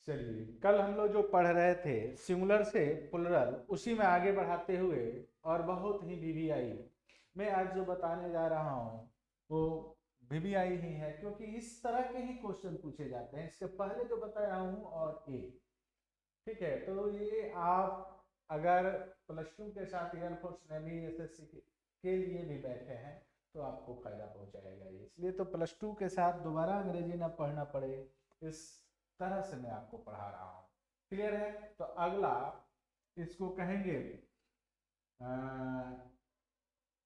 चलिए, कल हम लोग जो पढ़ रहे थे सिंगुलर से प्लुरल, उसी में आगे बढ़ाते हुए और बहुत ही वीवीआई मैं आज जो बताने जा रहा हूँ वो वीवीआई ही है, क्योंकि इस तरह के ही क्वेश्चन पूछे जाते हैं। इससे पहले जो बताया हूँ और ए, ठीक है। तो ये आप अगर प्लस टू के साथ एयरफोर्स नेवी एसएससी के लिए भी बैठे हैं तो आपको फायदा पहुंचाएगा ये, इसलिए तो प्लस टू के साथ दोबारा अंग्रेजी ना पढ़ना पड़े, इस तरह से मैं आपको पढ़ा रहा हूँ। क्लियर है? तो अगला इसको कहेंगे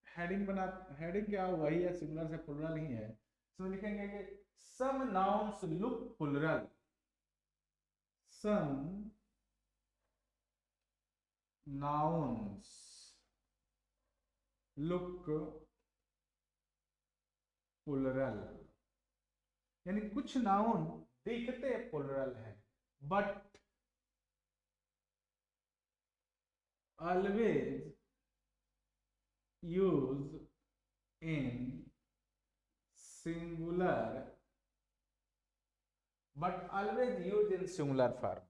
हेडिंग बना, हेडिंग क्या वही है, सिंगुलर से प्लुरल ही है। तो लिखेंगे कि some nouns look plural, some nouns look plural, यानी कुछ नाउन दिखते प्लुरल है, but always use in singular, but always use in singular form.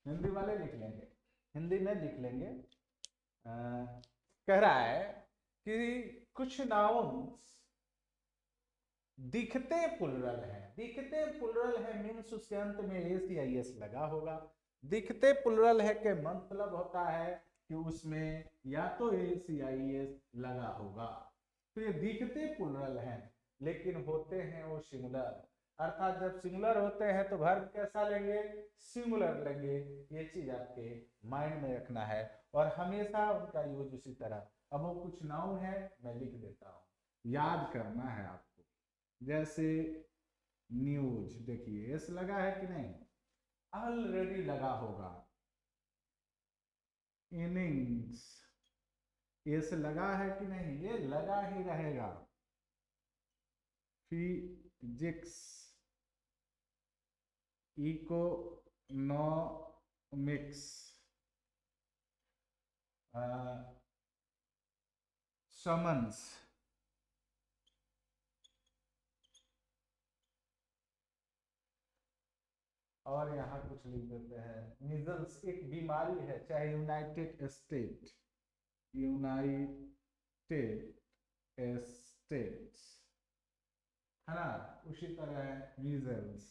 Hindi वाले लिख लेंगे, हिंदी में लिख लेंगे। कह रहा है कि कुछ नाउन्स दिखते प्लुरल है, दिखते प्लुरल है मीन्स उसके अंत में एस या एस लगा होगा। दिखते प्लुरल है के मतलब होता है कि उसमें या तो एस या एस लगा होगा। तो ये दिखते प्लुरल हैं लेकिन होते हैं वो सिंगुलर, अर्थात जब सिंगुलर होते हैं तो वर्ब कैसा लेंगे, सिंगुलर लेंगे। ये चीज आपके माइंड में रखना है और हमेशा उनका यूज उसी तरह। अब वो कुछ नाउन है मैं लिख देता हूँ, याद करना है आपको। जैसे न्यूज, देखिए एस लगा है कि नहीं, ऑलरेडी लगा होगा। इनिंग्स, एस लगा है कि नहीं, ये लगा ही रहेगा। फिजिक्स, इकोनॉमिक्स, समन्स, और यहाँ कुछ लिख देते हैं। मीजल्स एक बीमारी है, चाहे यूनाइटेड स्टेट, यूनाइटेड स्टेट्स है ना, उसी तरह है मीजल्स।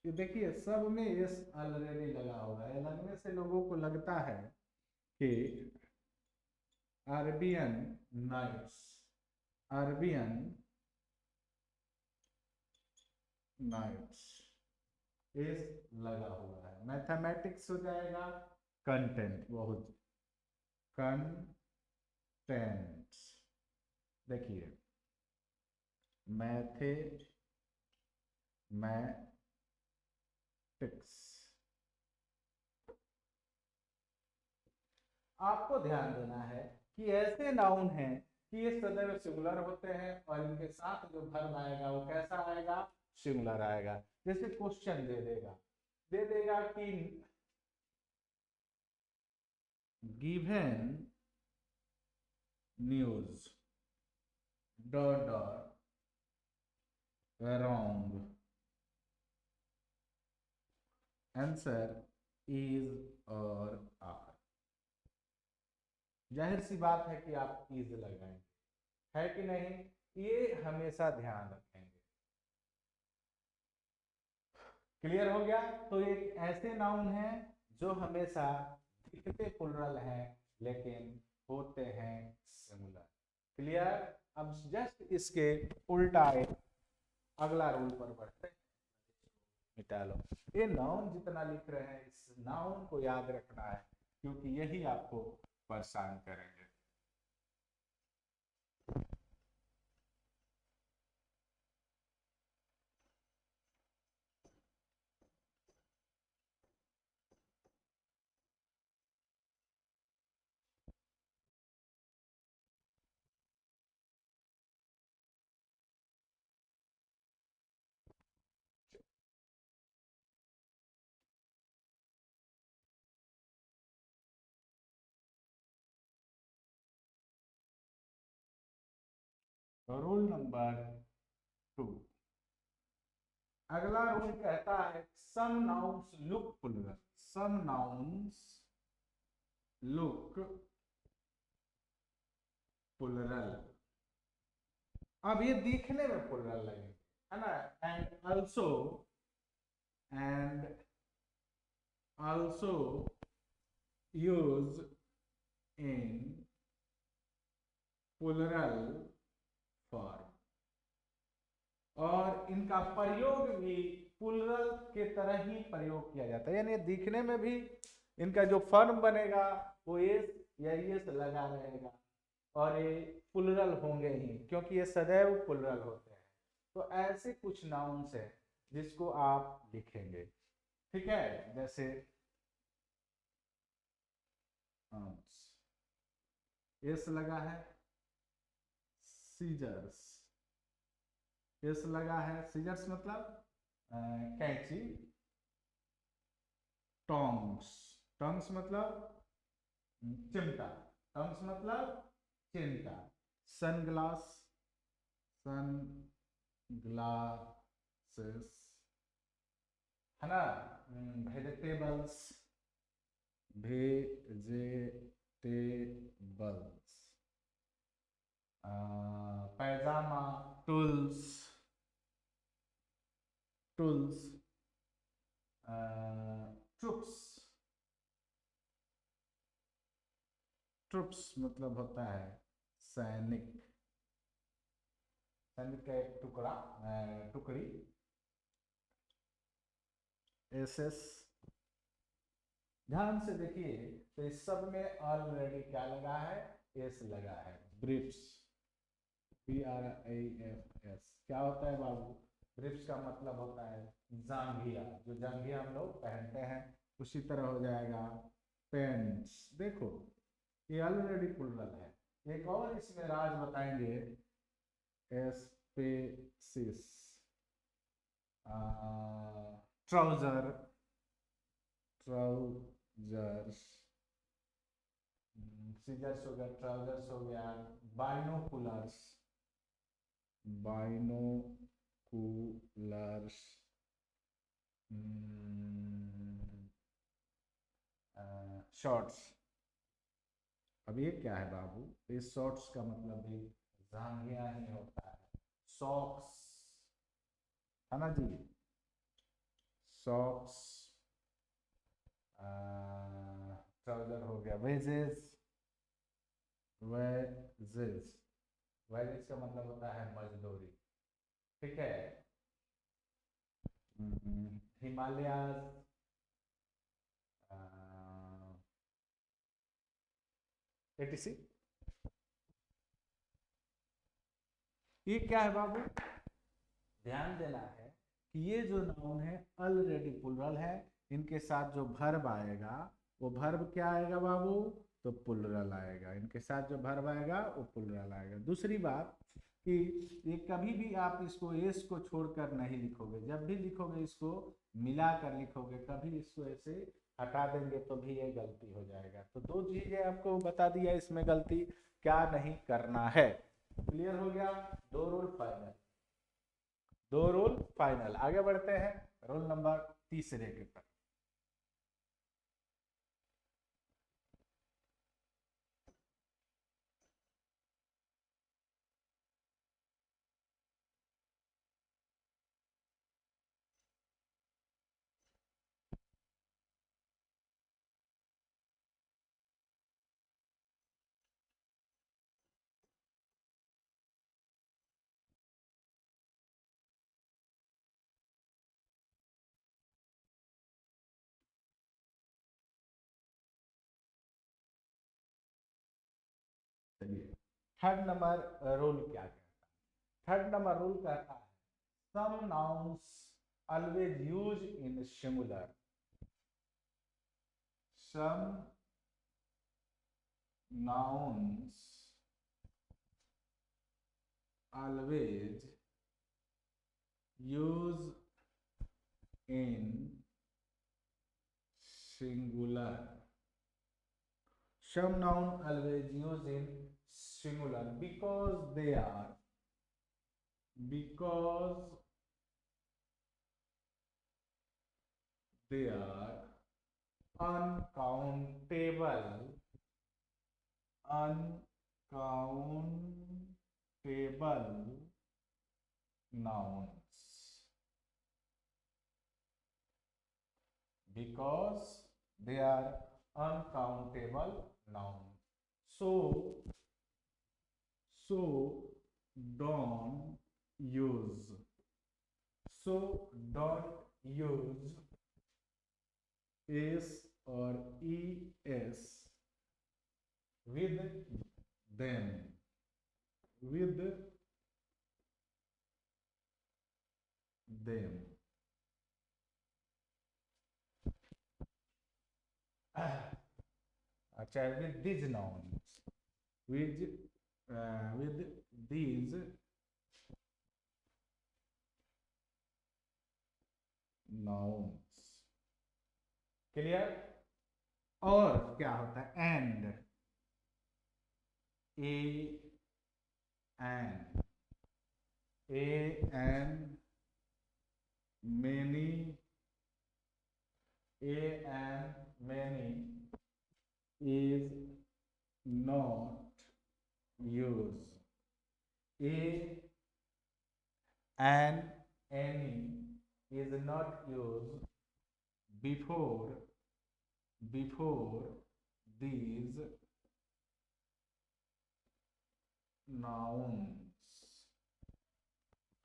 ये देखिए सब में एस ऑलरेडी लगा होगा, ये लगने से लोगों को लगता है कि Arabian Nights, Arabian Nights S लगा हुआ है। मैथमेटिक्स हो जाएगा कंटेंट, बहुत कंटेंट। देखिए मैथमेटिक्स, आपको ध्यान देना है कि ऐसे नाउन हैं कि ये सदैव सिंगुलर होते हैं और इनके साथ जो वर्ब आएगा वो कैसा आएगा, सिंगुलर आएगा। जैसे क्वेश्चन दे देगा, दे देगा कि given news dot dot wrong, answer is और आर। जाहिर सी बात है कि आप इज लगाएंगे, है कि नहीं, ये हमेशा ध्यान रखेंगे। क्लियर हो गया? तो एक ऐसे नाउन हैं जो हमेशा दिखते प्लुरल हैं लेकिन होते हैं सिंगुलर। क्लियर? अब जस्ट इसके उल्टा एक अगला रूल पर बढ़ते हैं, मिटा लो। ये नाउन जितना लिख रहे हैं इस नाउन को याद रखना है, क्योंकि यही आपको परेशान करेंगे। Rule number 2। अगला रूल कहता है some nouns look plural, some nouns look plural. अब ये दिखने में प्लुरल लगेंगे, है ना। And also use in plural form, और इनका प्रयोग भी प्लुरल के तरह ही प्रयोग किया जाता है। यानी दिखने में भी इनका जो फॉर्म बनेगा वो एस या एस लगा रहेगा, और ये प्लुरल होंगे ही, क्योंकि ये सदैव प्लुरल होते हैं। तो ऐसे कुछ नाउन्स है जिसको आप लिखेंगे, ठीक है। जैसे एस लगा है, सीजर्स, एस लगा है, सीजर्स मतलब कैंची, टोंग्स, टोंग्स मतलब चिमटा, टोंग्स मतलब चिमटा, सनग्लास, सन ग्लासेस, है ना। वेजिटेबल्स, वेजिटेबल्स, पैजामा, टूल्स, टूल्स, ट्रुप्स, ट्रुप्स मतलब होता है सैनिक, सैनिक का एक टुकड़ा, टुकड़ी, एसएस। ध्यान से देखिए तो इस सब में ऑलरेडी क्या लगा है, एस लगा है। ब्रिप्स, BRIFS क्या होता है बाबू, ब्रिप्स का मतलब होता है जांघिया, जो जांघिया हम लोग पहनते हैं, उसी तरह हो जाएगा। पेंट्स, देखो ये ऑलरेडी प्लुरल है। एक और इसमें राज बताएंगे, एस्पेसिस, ट्राउजर, ट्राउजर्स, सीजर्स हो गया, ट्राउजर्स हो गया, बाइनोकुलर्स, बाइनोकुलर्स, शॉर्ट्स। अब ये क्या है बाबू, इस शॉर्ट्स का मतलब भी जांघिया ही होता है। सॉक्स, है ना जी, सॉक्स, ट्राउजर हो गया। वेजेस, वेजेस, वेजेस का मतलब होता है मजदूरी, ठीक है। हिमालयाज, etc। ये क्या है बाबू, ध्यान देना है कि ये जो नाउन है ऑलरेडी प्लुरल है, इनके साथ जो वर्ब आएगा वो वर्ब क्या आएगा बाबू, तो प्लुरल आएगा। इनके साथ जो वर्ब आएगा वो प्लुरल आएगा। दूसरी बात कि ये कभी भी आप इसको एस को छोड़कर नहीं लिखोगे, जब भी लिखोगे इसको मिलाकर लिखोगे, कभी इसको ऐसे हटा देंगे तो भी ये गलती हो जाएगा। तो दो चीजें आपको बता दिया, इसमें गलती क्या नहीं करना है। क्लियर हो गया, दो रूल फाइनल, दो रूल फाइनल। आगे बढ़ते हैं रूल नंबर तीसरे के पर। चलिए थर्ड नंबर रूल क्या कहता है, थर्ड नंबर रूल कहता है some nouns always use in singular, some nouns always use in singular, some noun always used in singular because they are because they are uncountable nouns, because they are uncountable nouns. So don't use. So don't use s or es with them. With them. अच्छा, with these nouns. With these nouns. Clear? और क्या होता है? And and many is not used. And any is not used before these nouns.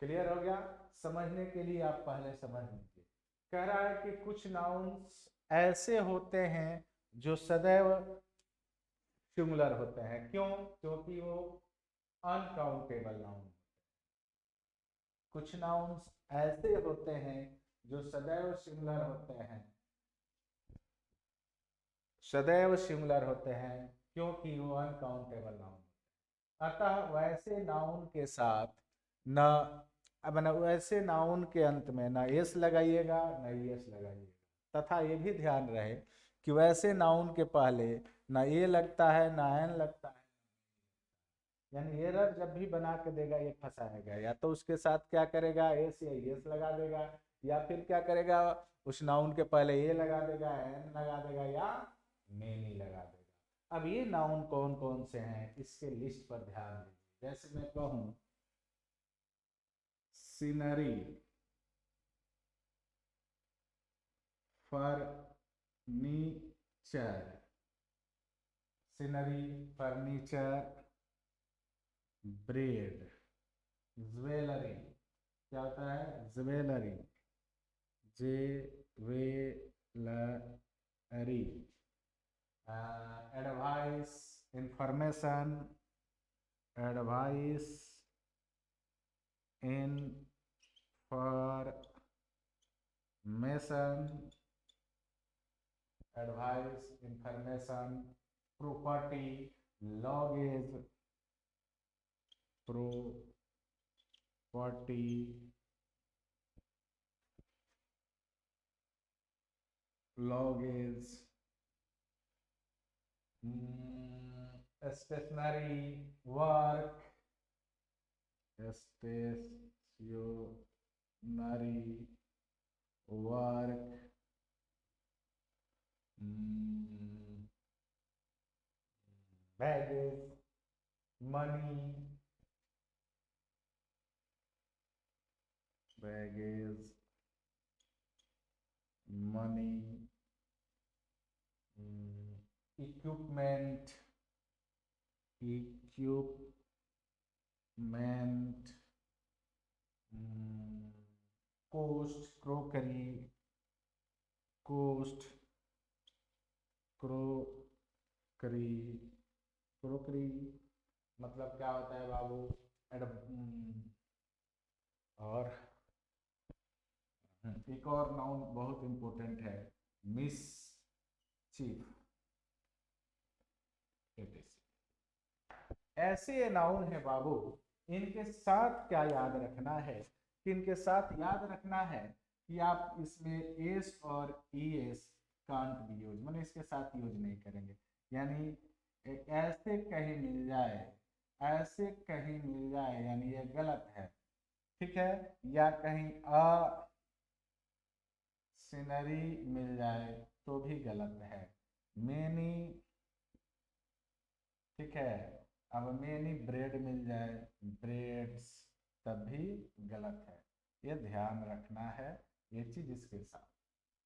Clear हो गया? समझने के लिए आप पहले समझ लीजिए। कह रहा है कि कुछ नाउन्स ऐसे होते हैं जो सदैव सिंगुलर होते हैं। क्यों? क्योंकि वो अनकाउंटेबल नाउन। कुछ नाउन्स ऐसे होते हैं जो सदैव सिंगुलर होते हैं क्योंकि वो अनकाउंटेबल नाउन। अतः वैसे नाउन के साथ न वैसे नाउन के अंत में न एस लगाइएगा न एस लगाइएगा। तथा ये भी ध्यान रहे कि वैसे नाउन के पहले न ए लगता है न एन लगता है। यानी एरर जब भी बना के देगा ये फंसाएगा। या तो उसके साथ क्या करेगा, एस या एस लगा देगा, या फिर क्या करेगा, उस नाउन के पहले ए लगा देगा, एन लगा देगा, या मेनी लगा देगा। अब ये नाउन कौन कौन से हैं इसके लिस्ट पर ध्यान दीजिए। जैसे मैं कहूं सीनरी, फर्नीचर, ब्रेड, ज्वेलरी। क्या होता है? Jewellery, jewellery. Advice, information, advice, information, property, luggage, stationery, work, baggage, money, equipment, cost, crockery मतलब क्या होता है बाबू? और एक और नाउन बहुत इंपॉर्टेंट है, मिस चीफ। ऐसे नाउन है बाबू, इनके साथ क्या याद रखना है कि इनके साथ याद रखना है कि आप इसमें एस और ई एस कांट भी यूज, मैंने इसके साथ यूज नहीं करेंगे। यानी ऐसे कहीं मिल जाए यानी ये गलत है। ठीक है, या कहीं अ सीनरी मिल जाए तो भी गलत है। मेनी, ठीक है, अब मेनी ब्रेड मिल जाए, ब्रेड्स, तब भी गलत है। ये ध्यान रखना है, ये चीज इसके साथ,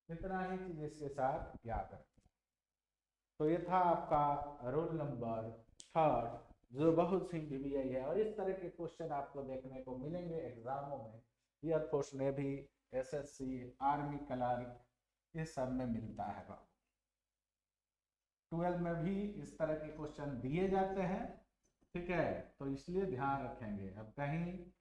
इतना ही चीज इसके साथ याद रखना। तो ये था आपका रोल नंबर 3 जो बहुत ही बीबीआई है, और इस तरह के क्वेश्चन आपको देखने को मिलेंगे एग्जामों में, एयरफोर्स में भी, एसएससी, आर्मी क्लर्क, ये सब में मिलता है। 12 में भी इस तरह के क्वेश्चन दिए जाते हैं, ठीक है, तो इसलिए ध्यान रखेंगे। अब कहीं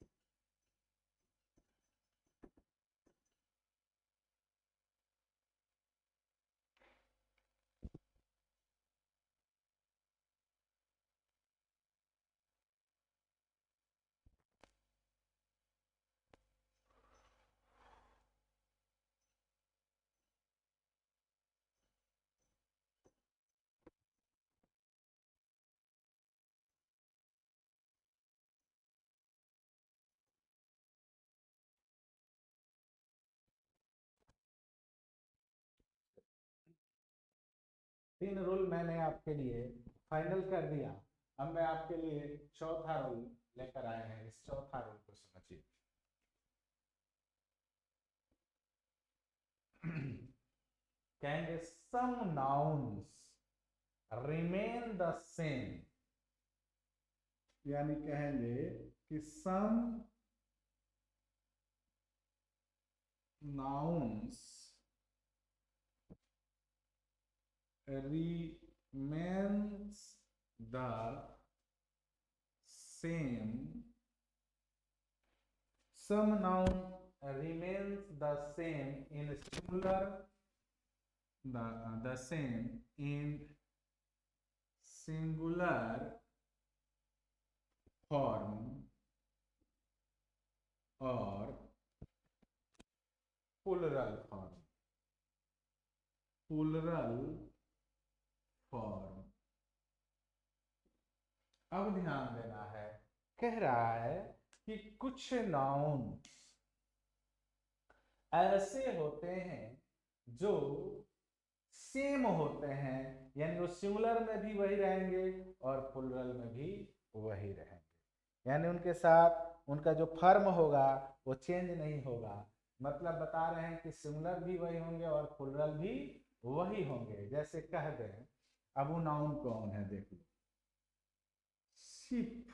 3 रूल मैंने आपके लिए फाइनल कर दिया। अब मैं आपके लिए चौथा रूल लेकर आए हैं, इस चौथा रूल को समझिए। कहेंगे some nouns remain the same, यानी कहेंगे कि some nouns remains the same, some noun remains the same in singular, the same in singular form or plural form, plural form। अब ध्यान देना है, कह रहा है कि कुछ नाउन ऐसे होते हैं जो सेम होते हैं, यानी वो सिंगुलर में भी वही रहेंगे और प्लुरल में भी वही रहेंगे, यानी उनके साथ उनका जो फॉर्म होगा वो चेंज नहीं होगा। मतलब बता रहे हैं कि सिंगुलर भी वही होंगे और प्लुरल भी वही होंगे। जैसे कह दें, अब वो नाउन कौन है देख लो, शिप,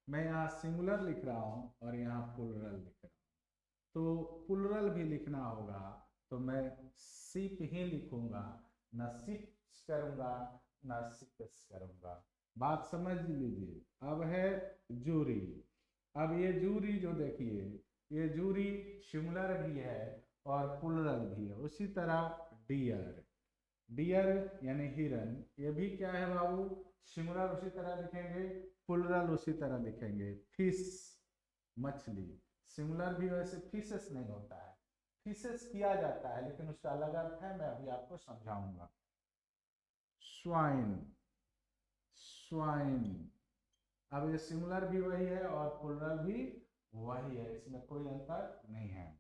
मैं यहाँ सिंगुलर लिख रहा हूँ और यहाँ प्लुरल लिख रहा हूँ, तो प्लुरल भी लिखना होगा तो मैं शिप ही लिखूंगा, ना शिप्स करूंगा ना शिप्स करूंगा। बात समझ लीजिए। अब है जूरी, अब ये जूरी जो देखिए, ये जूरी सिंगुलर भी है और प्लुरल भी है। उसी तरह डियर, डियर यानी हिरन, ये भी क्या है बाबू, सिंगुलर उसी तरह लिखेंगे, प्लुरल उसी तरह लिखेंगे। फिश, मछली, सिंगुलर भी वैसे फिशेस नहीं होता है, फिशेस किया जाता है लेकिन उसका अलग अर्थ है, मैं अभी आपको समझाऊंगा। स्वाइन, स्वाइन, अब ये सिंगुलर भी वही है और प्लुरल भी वही है, इसमें कोई अंतर नहीं है।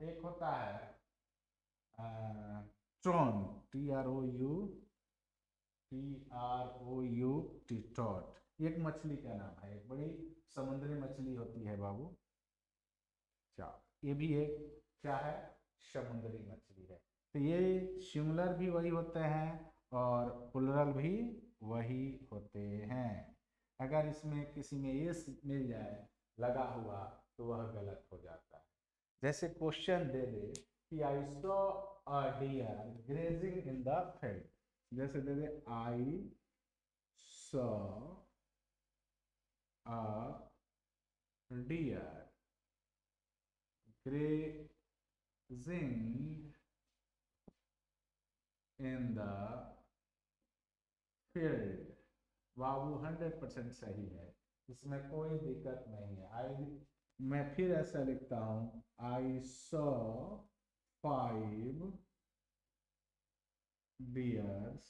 एक होता है ट्रॉन, TROUT, ट्रॉट, एक मछली का नाम है, एक बड़ी समुद्री मछली होती है बाबू। क्या ये भी एक क्या है, समुद्री मछली है। तो ये सिंगुलर भी वही होते हैं और प्लुरल भी वही होते हैं। अगर इसमें किसी में एस मिल जाए लगा हुआ तो वह गलत हो जाता है। जैसे क्वेश्चन दे दे कि I saw a deer grazing in the field, जैसे दे दे I saw a deer grazing in the field, बाबू 100% सही है, इसमें कोई दिक्कत नहीं है। आई, मैं फिर ऐसा लिखता हूं, आई saw 5 dears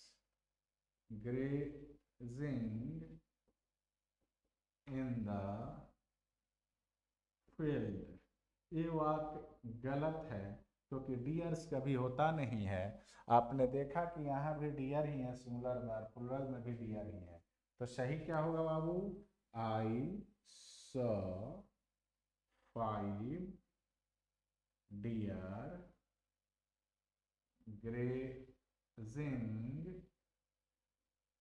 grazing in the field. ये वाक्य गलत है क्योंकि डियर्स कभी होता नहीं है। आपने देखा कि यहाँ भी डियर ही है सिंगुलर में और प्लुरल में भी डियर ही है। तो सही क्या होगा बाबू? I saw 5 deer grazing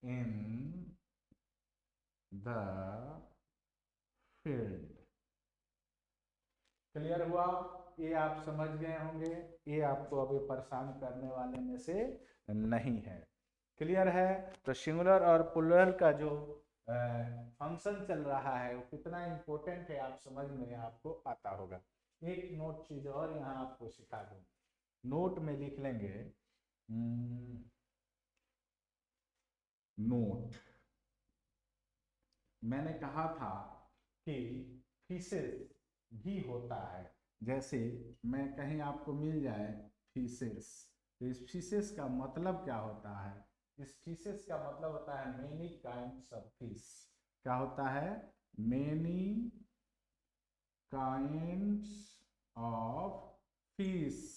in the field। Clear हुआ? ये आप समझ गए होंगे, ये आपको अभी परेशान करने वाले में से नहीं है। क्लियर है? तो सिंगुलर और प्लुरल का जो फंक्शन चल रहा है वो कितना इंपॉर्टेंट है आप समझ में आपको आता होगा। एक नोट चीज और यहाँ आपको सिखा दूं, नोट में लिख लेंगे नोट। मैंने कहा था कि फीसेस भी होता है, जैसे मैं कहीं आपको मिल जाए फीसेस, तो इस फीसेस का मतलब क्या होता है? इस फीसेस का मतलब होता है मेनी काइंड्स ऑफ फिश। क्या होता है? Many kinds of fish.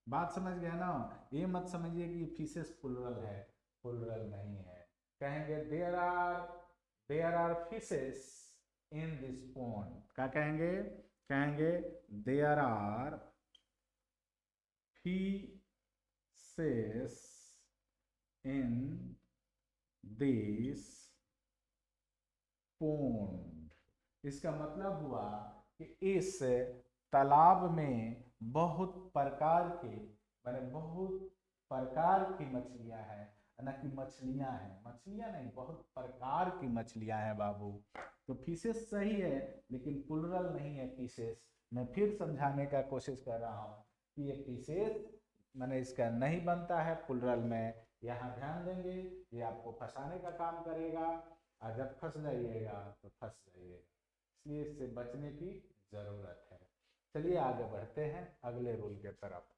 बात समझ गए ना? ये मत समझिए कि फिशेस प्लुरल है, प्लुरल नहीं है। कहेंगे there are fishes in this pond. क्या कहेंगे? कहेंगे there are fishes in this pond. इसका मतलब हुआ कि इस तालाब में बहुत प्रकार के, माने बहुत प्रकार की मछलियां हैं, न कि मछलियां हैं। मछलियां नहीं, बहुत प्रकार की मछलियां हैं बाबू। तो फिशेस सही है लेकिन प्लुरल नहीं है फिशेस। मैं फिर समझाने का कोशिश कर रहा हूँ कि ये फिशेस माने इसका नहीं बनता है प्लुरल में। यहाँ ध्यान देंगे, ये आपको फंसाने का काम करेगा और जब फंस जाइएगा तो फंस जाइएगा, इसलिए इससे बचने की जरूरत है। चलिए आगे बढ़ते हैं अगले रूल के तरफ।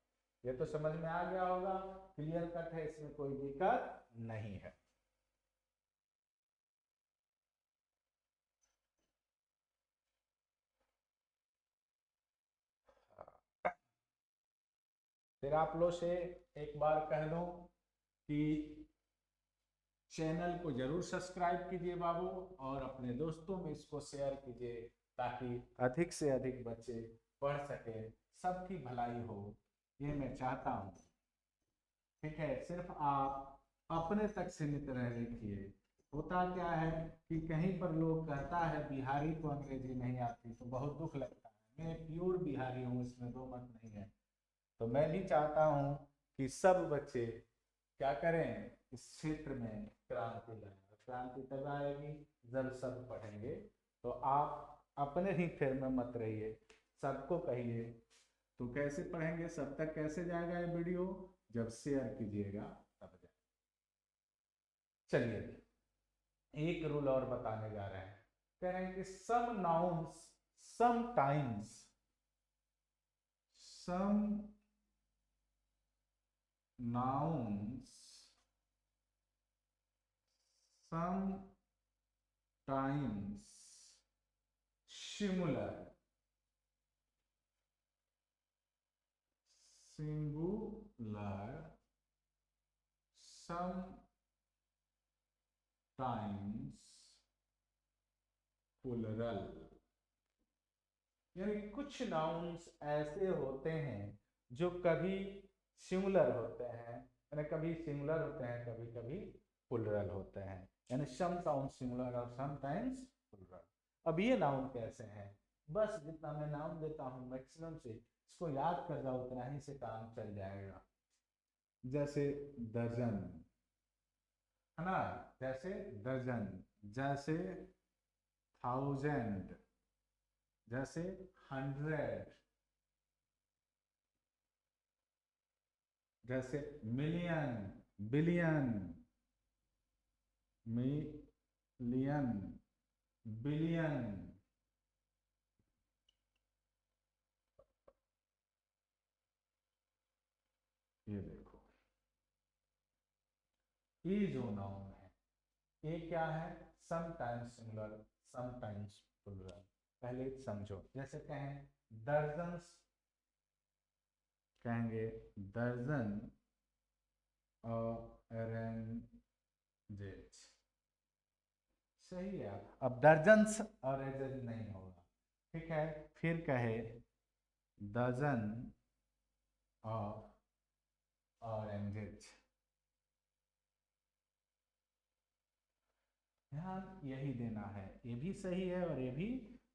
ये तो समझ में आ गया होगा, क्लियर कट है, इसमें कोई दिक्कत नहीं है। फिर आप लोग से एक बार कह दूं कि चैनल को जरूर सब्सक्राइब कीजिए बाबू, और अपने दोस्तों में इसको शेयर कीजिए ताकि अधिक से अधिक बच्चे पढ़ सके, सबकी भलाई हो, ये मैं चाहता हूँ। ठीक है, सिर्फ आप अपने तक सीमित रह रखिए। होता क्या है कि कहीं पर लोग कहता है बिहारी को अंग्रेजी नहीं आती, तो बहुत दुख लगता है। मैं प्योर बिहारी हूँ, इसमें दो मत नहीं है। तो मैं भी चाहता हूँ कि सब बच्चे क्या करें, इस क्षेत्र में क्रांति लाएं। क्रांति तब आएगी जब सब पढ़ेंगे। तो आप अपने ही फेर में मत रहिए, सबको कहिए। तो कैसे पढ़ेंगे, सब तक कैसे जाएगा ये वीडियो? जब शेयर कीजिएगा तब जाएगा। चलिए एक रूल और बताने जा रहे हैं। कह रहे हैं कि सम नाउन्स समटाइम्स, सम nouns sometimes similar, singular, sometimes plural। यानी कुछ नाउन्स ऐसे होते हैं जो कभी सिंगुलर होते हैं, यानी कभी सिंगुलर होते हैं, कभी कभी प्लुरल होते हैं। यानी सम टाउन सिंगुलर और सम टाइम्स प्लुरल। अब ये नाउन कैसे हैं? बस जितना मैं नाउन देता हूँ मैक्सिमम से इसको याद कर जाओ, उतना ही से काम चल जाएगा। जैसे दर्जन, है ना? जैसे दर्जन, जैसे थाउजेंड, जैसे 100, जैसे मिलियन, बिलियन, मिलियन, बिलियन। ये देखो, ये जो नाउन है ये क्या है? Sometimes singular sometimes plural. पहले समझो, जैसे कहें दर्जन्स, कहेंगे दर्जन ऑरेंजेस, सही है। अब दर्जन्स ऑरेंजेस नहीं होगा, ठीक है। फिर कहे डजन ऑफ ऑरेंजेस, ध्यान यही देना है, ये भी सही है और ये भी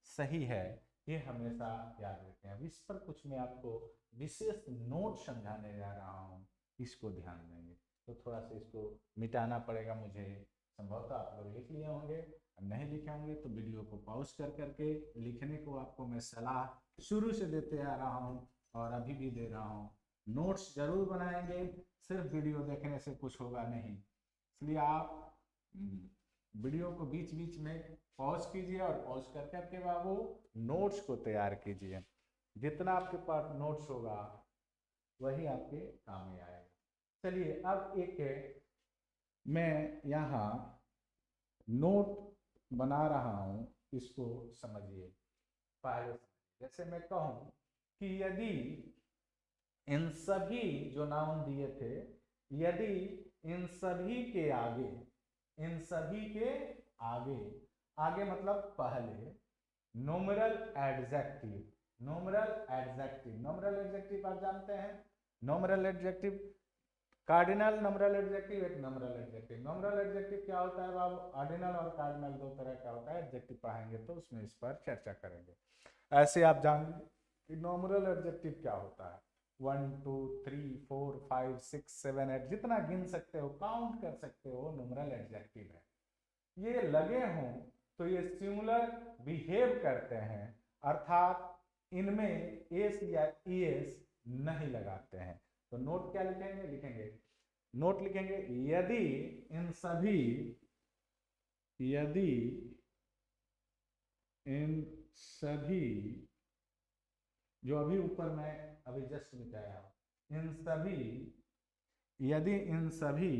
सही है, ये हमेशा याद रखें। अब इस पर कुछ मैं आपको विशेष नोट समझाने जा रहा हूँ, इसको ध्यान देंगे। तो थोड़ा सा इसको मिटाना पड़ेगा मुझे, संभवतः आप लोग लिख लिए होंगे, नहीं लिखे होंगे तो वीडियो को पॉज कर करके लिखने को आपको मैं सलाह शुरू से देते आ रहा हूँ और अभी भी दे रहा हूँ। नोट्स जरूर बनाएंगे, सिर्फ वीडियो देखने से कुछ होगा नहीं, इसलिए आप वीडियो को बीच बीच में पॉज कीजिए और पॉज कर करके बाबू नोट्स को तैयार कीजिए। जितना आपके पास नोट्स होगा वही आपके काम में आएगा। चलिए अब एक मैं यहाँ नोट बना रहा हूँ, इसको समझिए। पहले जैसे मैं कहूँ कि यदि इन सभी जो नाउन दिए थे, यदि इन सभी के आगे, इन सभी के आगे, आगे मतलब पहले nominal adjective, nominal adjective, nominal adjective आप जानते हैं, nominal adjective cardinal nominal adjective, एक नोमिनल एडजेक्टिव। नोमिनल एडजेक्टिव क्या होता है बाबू? ऑर्डिनल और कार्डिनल दो तरह का होता है, एडजेक्टिव पढ़ाएंगे तो उसमें इस पर चर्चा करेंगे। ऐसे आप जान कि नोमिनल एडजेक्टिव क्या होता है, 1 2 3 4 5 6 7 8 जितना गिन सकते हो, काउंट कर सकते हो, नोमिनल एडजेक्टिव है। ये लगे हों तो ये सिंगुलर बिहेव करते हैं, अर्थात इनमें एस या ईएस नहीं लगाते हैं। तो नोट क्या लिखेंगे? लिखेंगे नोट लिखेंगे यदि इन सभी, यदि इन सभी, जो अभी ऊपर मैं अभी जस्ट मिटाया, इन सभी, यदि इन सभी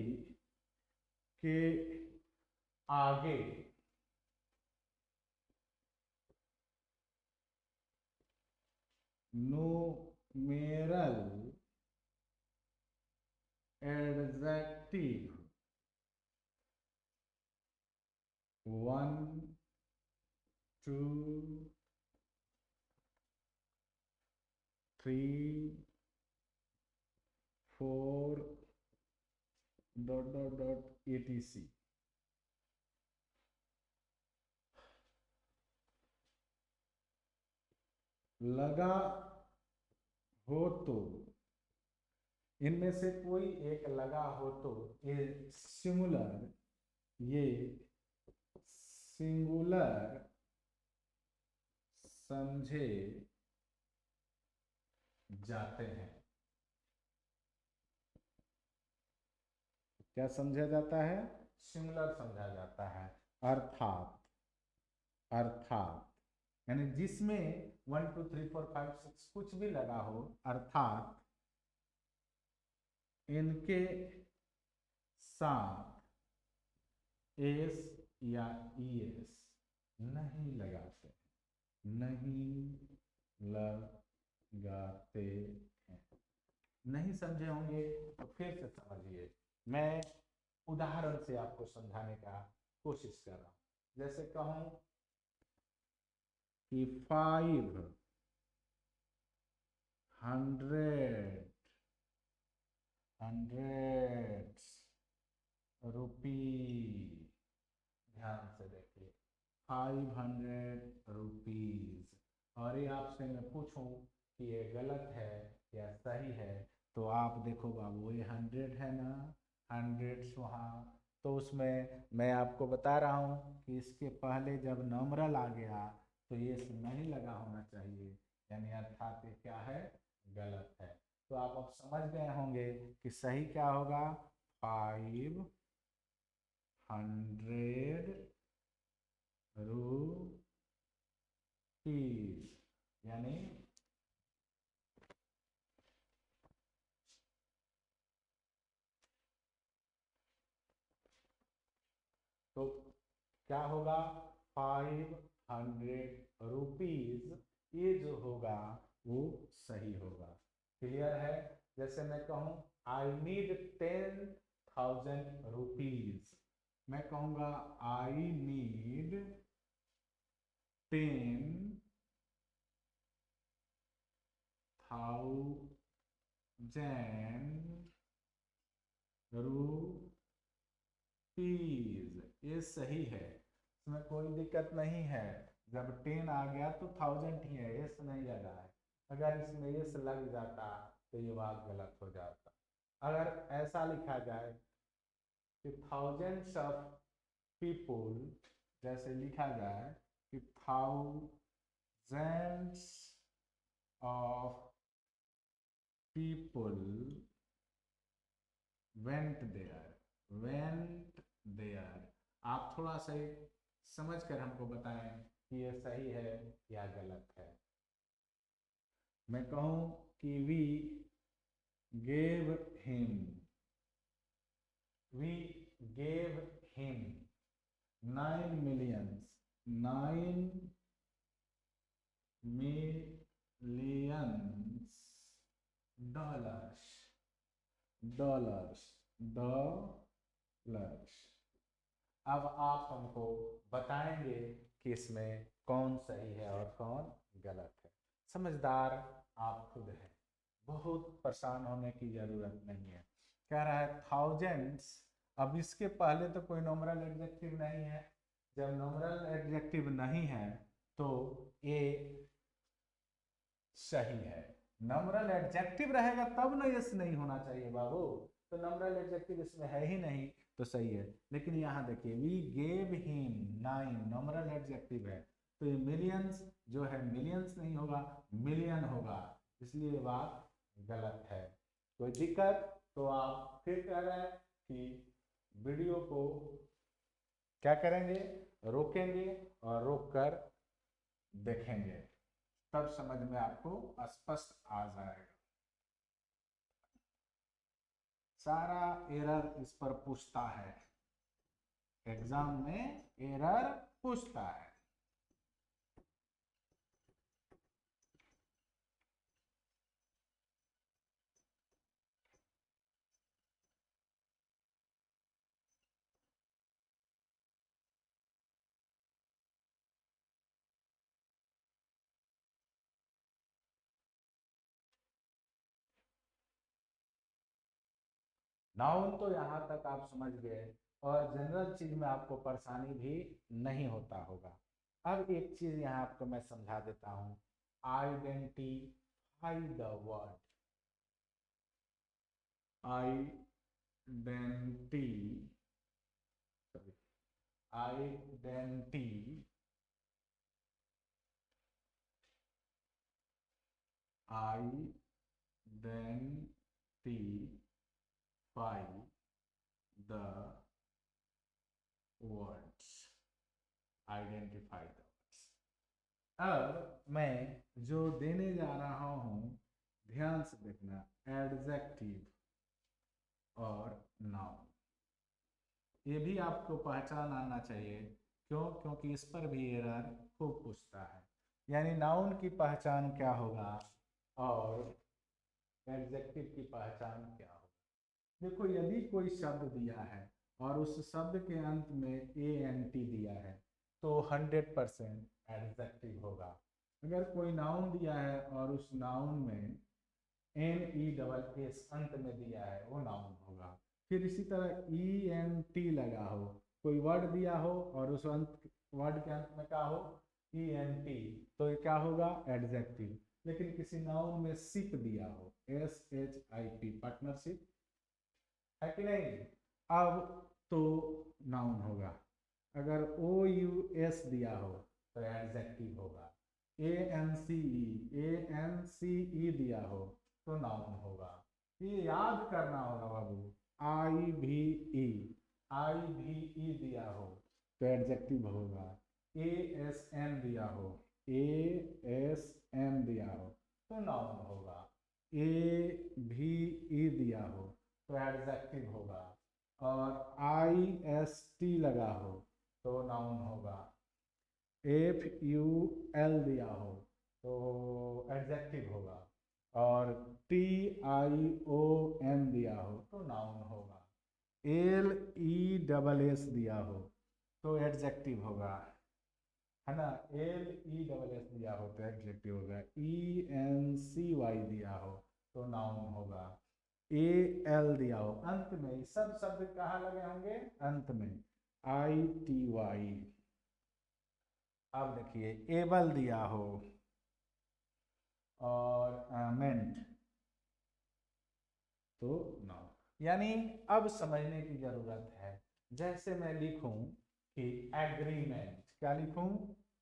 के आगे numeral adjective 1 2 3 4 dot dot dot etc लगा हो तो, इनमें से कोई एक लगा हो तो ये सिंगुलर, ये सिंगुलर समझे जाते हैं। क्या समझा जाता है? सिंगुलर समझा जाता है। अर्थात, अर्थात यानी जिसमें 1 2 3 4 5 6 कुछ भी लगा हो, अर्थात इनके साथ एस या ईएस नहीं लगाते, नहीं लगाते हैं। नहीं समझे होंगे तो फिर से समझिए, मैं उदाहरण से आपको समझाने का कोशिश कर रहा हूं। जैसे कहूं कि 500 रुपी, ध्यान से देखिए 500 रुपीज, और ये आपसे मैं पूछूं कि ये गलत है या सही है, तो आप देखो बाबू ये 100 है ना, 100 वहाँ, तो उसमें मैं आपको बता रहा हूँ कि इसके पहले जब नंबरल आ गया तो ये नहीं लगा होना चाहिए, यानी अर्थात ये क्या है? गलत है। तो आप अब समझ गए होंगे कि सही क्या होगा? 500 रुपीज, यानी तो क्या होगा? 500 रुपीज, ये जो होगा वो सही होगा। क्लियर है? जैसे मैं कहूँ आई नीड 10,000 रुपीज, मैं कहूँगा आई नीड 10,000 रुपीज, ये सही है, इसमें कोई दिक्कत नहीं है। जब 10 आ गया तो 1000 ही है, एस नहीं लगा है। अगर इसमें एस लग जाता तो ये बात गलत हो जाता। अगर ऐसा लिखा जाए कि थाउजेंड्स ऑफ पीपुल, जैसे लिखा जाए कि thousands of people went there, आप थोड़ा सा समझ कर हमको बताएं कि ये सही है या गलत है। मैं कहूं कि we gave him 9 millions dollars. अब आप हमको बताएंगे कि इसमें कौन सही है और कौन गलत है। समझदार आप खुद हैं, बहुत परेशान होने की जरूरत नहीं है। कह रहा है थाउजेंड्स, अब इसके पहले तो कोई नॉमिनल एडजेक्टिव नहीं है। जब नॉमिनल एडजेक्टिव नहीं है तो ये सही है। नॉमिनल एडजेक्टिव रहेगा तब ना यस नहीं होना चाहिए बाबू, तो नॉमिनल एडजेक्टिव इसमें है ही नहीं तो सही है। लेकिन यहाँ देखिए we gave him 9 nominal adjective है, तो ये मिलियंस जो है मिलियंस नहीं होगा, मिलियन होगा, इसलिए ये बात गलत है। कोई दिक्कत तो आप फिर कह रहे हैं कि वीडियो को क्या करेंगे, रोकेंगे और रोक कर देखेंगे, तब समझ में आपको स्पष्ट आ जाएगा। सारा एरर इस पर पूछता है, एग्जाम में एरर पूछता है। नाउन तो यहाँ तक आप समझ गए और जनरल चीज में आपको परेशानी भी नहीं होता होगा। अब एक चीज यहाँ आपको मैं समझा देता हूँ, identify the word, identity identify the words, identify the words. अब मैं जो देने जा रहा हूं ध्यान से देखना, एडजेक्टिव और नाउन, ये भी आपको पहचान आना चाहिए। क्यों? क्योंकि इस पर भी एरर खूब पूछता है। यानी नाउन की पहचान क्या होगा और एडजेक्टिव की पहचान क्या होगा। देखो यदि कोई शब्द दिया है और उस शब्द के अंत में ANT दिया है तो 100% एडजेक्टिव होगा। अगर कोई नाउन दिया है और उस नाउन में NESS अंत में दिया है वो नाउन होगा। फिर इसी तरह ENT लगा हो, कोई वर्ड दिया हो और उस वर्ड के अंत में क्या हो ENT, तो ये क्या होगा एडजेक्टिव। लेकिन किसी नाउन में शिप दिया हो SHIP पार्टनरशिप है कि नहीं, अब तो नाउन होगा। अगर OUS दिया हो तो एडजेक्टिव होगा। ANCE दिया हो तो नाउन होगा। ये याद करना होगा बाबू। IVE दिया हो तो एडजेक्टिव होगा। ASN दिया हो तो नाउन होगा। AVE दिया हो तो एडजेक्टिव होगा और IST लगा हो तो नाउन होगा। FUL दिया हो तो एडजेक्टिव होगा, और TION दिया हो तो नाउन होगा, LESS दिया हो तो एडजेक्टिव होगा, है ना। LESS दिया हो तो एडजेक्टिव होगा, ENCY दिया हो तो नाउन होगा, AL दिया हो, अंत में सब शब्द कहाँ लगे होंगे, अंत में ITY। अब देखिए एबल दिया हो और मेंट तो नाउन, यानी अब समझने की जरूरत है। जैसे मैं लिखूं कि एग्रीमेंट, क्या लिखूं,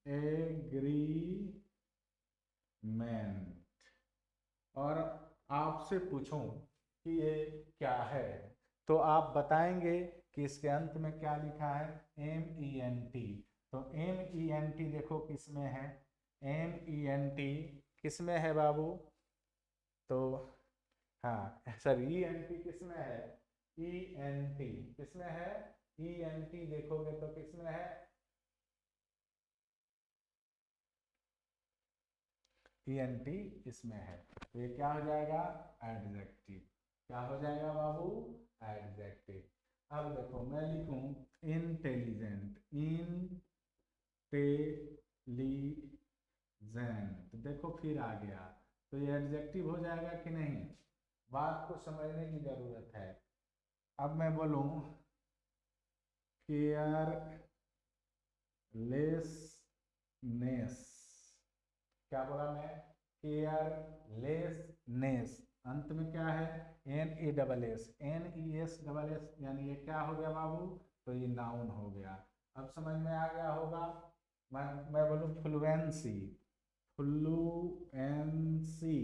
एग्रीमेंट, और आपसे पूछूं कि ये क्या है, तो आप बताएंगे कि इसके अंत में क्या लिखा है, MENT। तो MENT देखो किसमें है, MENT किसमें है बाबू, तो हाँ सर ENT किसमें है, ENT किसमें है, ENT देखोगे तो किसमें है, ENT इसमें है, तो ये क्या हो जाएगा, एडजेक्टिव। क्या हो जाएगा बाबू, एडजेक्टिव। अब देखो मैं लिखूं इंटेलिजेंट, इंटेलिजेंट, देखो फिर आ गया, तो ये एडजेक्टिव हो जाएगा कि नहीं, बात को समझने की जरूरत है। अब मैं बोलूं केयरलेसनेस, क्या बोला मैं, केयरलेसनेस, अंत में क्या है, NESS, यानी ये क्या हो गया बाबू, तो ये नाउन हो गया। अब समझ में आ गया होगा। मैं बोलूं फ्लुएंसी, फ्लुएंसी,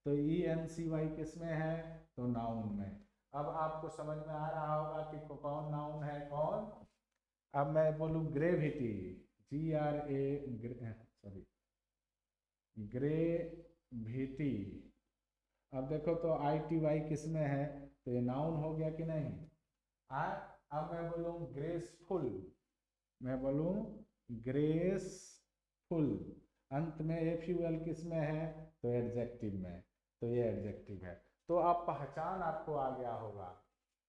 तो ENCY किसमें है, तो नाउन में। अब आपको समझ में आ रहा होगा कि कौन नाउन है कौन। अब मैं बोलूं ग्रेविटी, ग्रेविटी, अब देखो तो ITY किसमें है, तो ये नाउन हो गया कि नहीं। आ, अब मैं बोलूं ग्रेसफुल, मैं बोलूं ग्रेसफुल, अंत में FUL किसमें है, तो एडजेक्टिव में, तो ये एडजेक्टिव है। तो आप पहचान आपको आ गया होगा।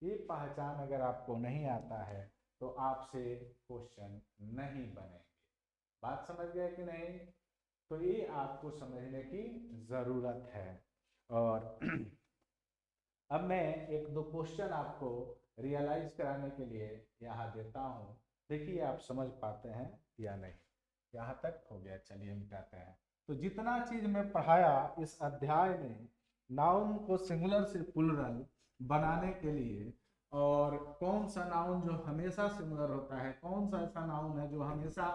ये पहचान अगर आपको नहीं आता है तो आपसे क्वेश्चन नहीं बनेंगे। बात समझ गए कि नहीं, तो ये आपको समझने की जरूरत है। और अब मैं एक दो क्वेश्चन आपको रियलाइज कराने के लिए यहाँ देता हूँ, देखिए आप समझ पाते हैं या नहीं। यहाँ तक हो गया, चलिए मिटाते हैं। तो जितना चीज मैं पढ़ाया इस अध्याय में, नाउन को सिंगुलर से प्लुरल बनाने के लिए, और कौन सा नाउन जो हमेशा सिंगुलर होता है, कौन सा ऐसा नाउन है जो हमेशा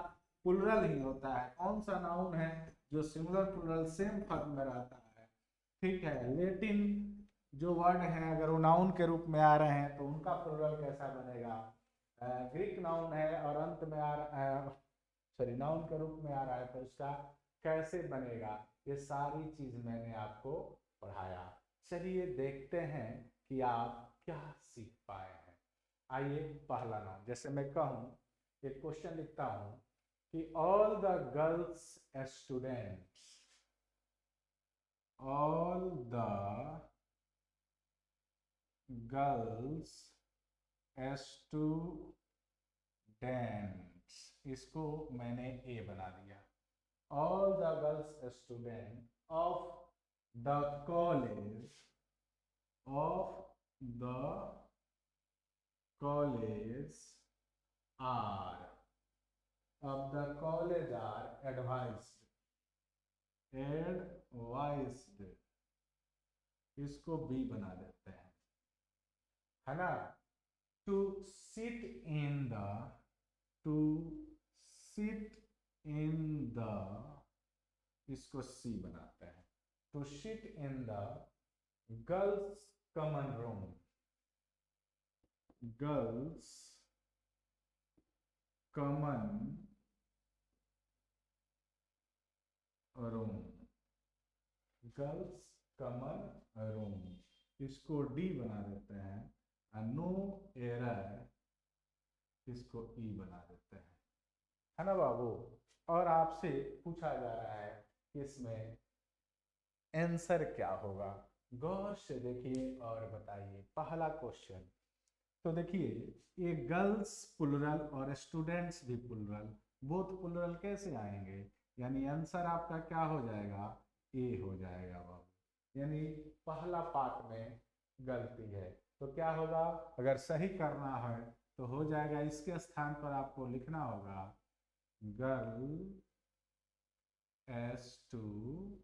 प्लुरल ही होता है, कौन सा नाउन है जो सिंगुलर प्लुरल सेम फॉर्म में रहता है। ठीक है, लेटिन जो वर्ड हैं अगर वो नाउन के रूप में आ रहे हैं तो उनका प्लुरल कैसा बनेगा, ग्रीक नाउन है और अंत में आ रहा है, सॉरी नाउन के रूप में आ रहा है तो उसका कैसे बनेगा, ये सारी चीज मैंने आपको पढ़ाया। चलिए देखते हैं कि आप क्या सीख पाए हैं। आइए पहला नाउन, जैसे मैं कहूँ एक क्वेश्चन लिखता हूँ कि all the girls students, all the girls students, इसको मैंने ए बना दिया। All the girls student of the college, of the college are, of the college are advised, advised, इसको बी बना देते हैं, है ना। To sit in the, to sit in the, इसको सी बनाते हैं, to sit in the girls common room, girls common room, girls common room, इसको डी बना देते हैं, नो एरर, इसको ई बना देते हैं, है ना बाबू। और आपसे पूछा जा रहा है कि इसमें आंसर क्या होगा। गौर से देखिए और बताइए। पहला क्वेश्चन तो देखिए, ये गर्ल्स प्लुरल और स्टूडेंट्स भी प्लुरल, बोथ प्लुरल कैसे आएंगे? यानी आंसर आपका क्या हो जाएगा? ए हो जाएगा बाबू। यानी पहला पार्ट में गलती है, तो क्या होगा? अगर सही करना है तो हो जाएगा, इसके स्थान पर आपको लिखना होगा गर्ल स्टूडेंट्स।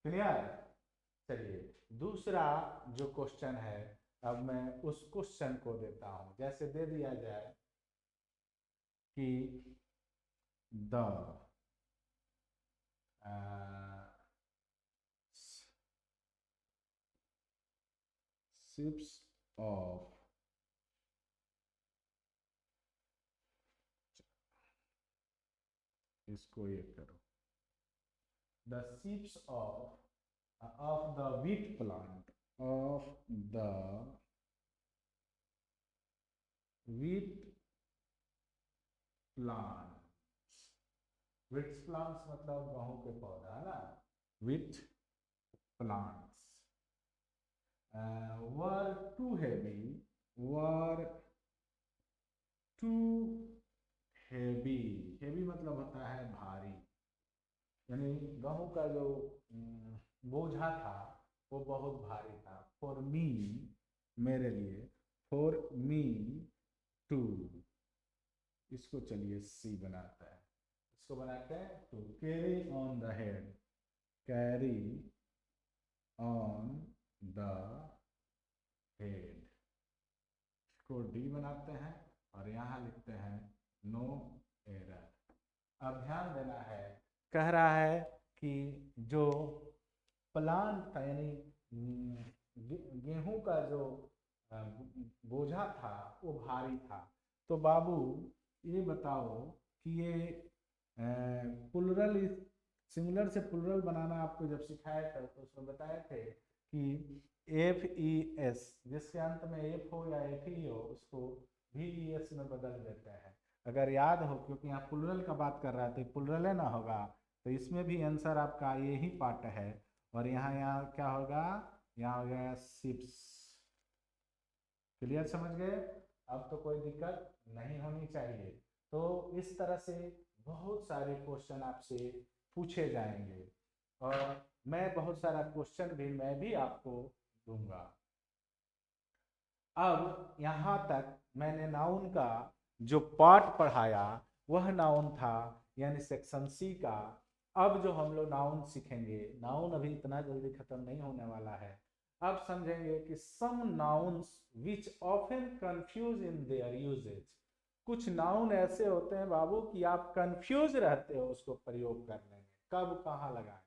क्लियर? चलिए दूसरा जो क्वेश्चन है, अब मैं उस क्वेश्चन को देता हूं। जैसे दे दिया जाए कि द ships of इसको ये करो, the ships of the wheat plant of the wheat plants। wheat plants मतलब गेहूं के पौधा है ना, wheat plants were too heavy, were too heavy। heavy मतलब होता है भारी, यानी गेहूं का जो बोझा था वो बहुत भारी था। फॉर मी, मेरे लिए, फॉर मी टू, इसको चलिए सी बनाता है, इसको बनाते हैं to. Carry on the head, carry on the head, इसको डी बनाते हैं और यहाँ लिखते हैं नो एरर। अब ध्यान देना है, कह रहा है कि जो प्लांट था, यानी गेहूं का जो बोझा था वो भारी था। तो बाबू ये बताओ कि ये प्लुरल, सिंगुलर से प्लुरल बनाना आपको जब सिखाया था तो उसमें बताए थे कि एफ ई एस, जिसके अंत में एफ हो या एफ ई हो, उसको भी ई एस में बदल देते हैं। अगर याद हो, क्योंकि यहाँ प्लुरल का बात कर रहा था, प्लुरल है ना होगा, तो इसमें भी आंसर आपका ये ही पार्ट है। और यहाँ यहाँ क्या होगा? यहाँ हो गया शिप्स। क्लियर? समझ गए? अब तो कोई दिक्कत नहीं होनी चाहिए। तो इस तरह से बहुत सारे क्वेश्चन आपसे पूछे जाएंगे और मैं बहुत सारा क्वेश्चन भी मैं भी आपको दूंगा। अब यहाँ तक मैंने नाउन का जो पार्ट पढ़ाया वह नाउन था, यानी सेक्शन सी का। अब जो हम लोग नाउन सीखेंगे, नाउन अभी इतना जल्दी खत्म नहीं होने वाला है। अब समझेंगे कि some nouns which often confuse in their usages. कुछ नाउन ऐसे होते हैं बाबू कि आप कंफ्यूज रहते हो उसको प्रयोग करने में, कब कहाँ लगाएं।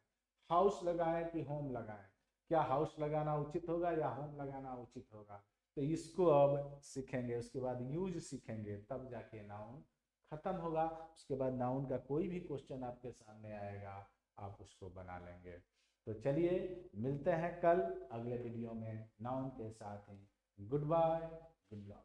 हाउस लगाएं कि होम लगाएं, क्या हाउस लगाना उचित होगा या होम लगाना उचित होगा? तो इसको अब सीखेंगे, उसके बाद यूज सीखेंगे, तब जाके नाउन खत्म होगा। उसके बाद नाउन का कोई भी क्वेश्चन आपके सामने आएगा, आप उसको बना लेंगे। तो चलिए मिलते हैं कल अगले वीडियो में नाउन के साथ ही। Goodbye, good luck.